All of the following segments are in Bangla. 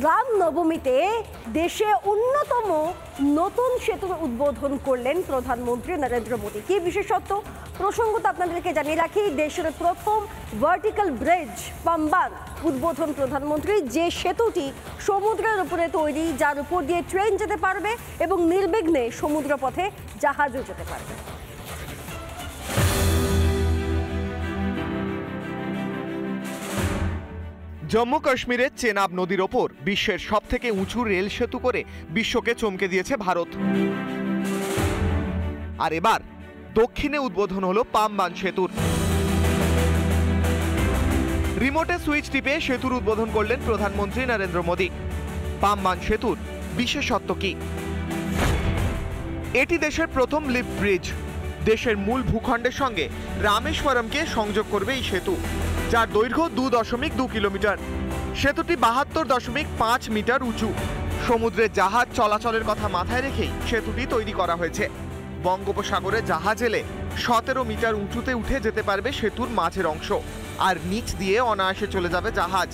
রামনবমীতে দেশে অন্যতম নতুন সেতুর উদ্বোধন করলেন প্রধানমন্ত্রী নরেন্দ্র মোদী। কি বিশেষত্ব প্রসঙ্গত আপনাদেরকে জানিয়ে রাখি, দেশের প্রথম ভার্টিক্যাল ব্রিজ পাম্বান উদ্বোধন প্রধানমন্ত্রী, যে সেতুটি সমুদ্রের উপরে তৈরি, যার উপর দিয়ে ট্রেন যেতে পারবে এবং নির্বিঘ্নে সমুদ্রপথে জাহাজও যেতে পারবে। জম্মু কাশ্মীরের চেনাব নদীর ওপর বিশ্বের সবথেকে উঁচু রেল সেতু করে বিশ্বকে চমকে দিয়েছে ভারত। আর এবার দক্ষিণে উদ্বোধন হলো পাম্বান সেতুর। রিমোটে সুইচ টিপে সেতুর উদ্বোধন করলেন প্রধানমন্ত্রী নরেন্দ্র মোদী। পাম্বান সেতুর বিশেষত্ব কি? এটি দেশের প্রথম লিফট ব্রিজ। দেশের মূল ভূখণ্ডের সঙ্গে রামেশ্বরমকে সংযোগ করবে এই সেতু, যার দৈর্ঘ্য 2.2 কিলোমিটার। সেতুটি 72.5 মিটার উঁচু। সমুদ্রে জাহাজ চলাচলের কথা মাথায় রেখেই সেতুটি তৈরি করা হয়েছে। বঙ্গোপসাগরে জাহাজ এলে 17 মিটার উঁচুতে উঠে যেতে পারবে সেতুর মাঝের অংশ, আর নিচ দিয়ে অনায়াসে চলে যাবে জাহাজ।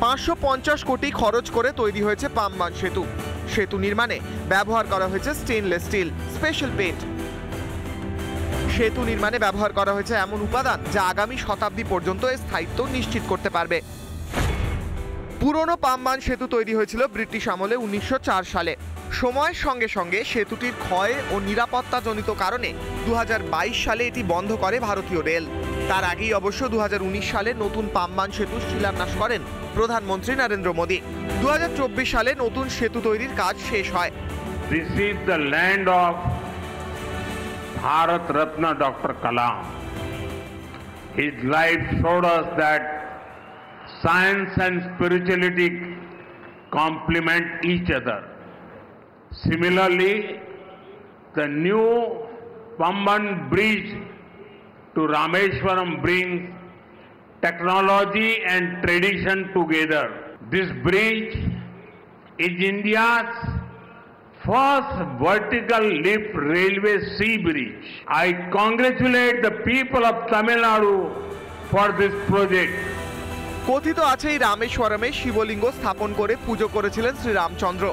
550 কোটি খরচ করে তৈরি হয়েছে পাম্বান সেতু। সেতু নির্মাণে ব্যবহার করা হয়েছে স্টেনলেস স্টিল স্পেশাল পেইন্ট। সেতু নির্মাণে ব্যবহার করা হয়েছে এমন উপাদান যা আগামী শতাব্দী পর্যন্ত এর স্থায়িত্ব নিশ্চিত করতে পারবে। পুরনো পাম্বান সেতু তৈরি হয়েছিল ব্রিটিশ আমলে 1904 সালে। সময়ের সঙ্গে সঙ্গে সেতুটির ক্ষয় ও নিরাপত্তাজনিত কারণে 2022 সালে এটি বন্ধ করে ভারতীয় রেল। তার আগেই অবশ্য 2019 সালে নতুন পাম্বান সেতুর শিলান্যাস করেন প্রধানমন্ত্রী নরেন্দ্র মোদী। 2024 সালে নতুন সেতু তৈরির কাজ শেষ হয়। This is the land of Bharat Ratna Dr. Kalam. His life showed us that science and spirituality complement each other. Similarly, the new Pamban bridge to Rameshwaram brings technology and tradition together. This bridge is India's first vertical lift railway sea bridge. I congratulate the people of Tamil Nadu for this project. কথিত আছে এই রামেশ্বরমে শিবলিঙ্গ স্থাপন করে পুজো করেছিলেন শ্রীরামচন্দ্র।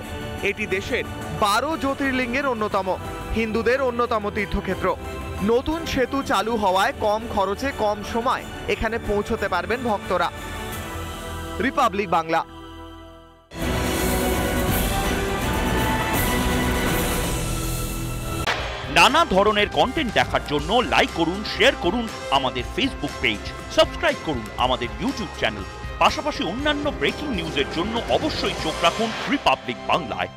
এটি দেশের 12 জ্যোতির্লিঙ্গের অন্যতম, হিন্দুদের অন্যতম তীর্থক্ষেত্র। নতুন সেতু চালু হওয়ায় কম খরচে কম সময় এখানে পৌঁছতে পারবেন ভক্তরা। রিপাবলিক বাংলা। নানা ধরনের কন্টেন্ট দেখার জন্য লাইক করুন, শেয়ার করুন আমাদের ফেসবুক পেজ, সাবস্ক্রাইব করুন আমাদের ইউটিউব চ্যানেল। পাশাপাশি অন্যান্য ব্রেকিং নিউজের জন্য অবশ্যই চোখ রাখুন রিপাবলিক বাংলায়।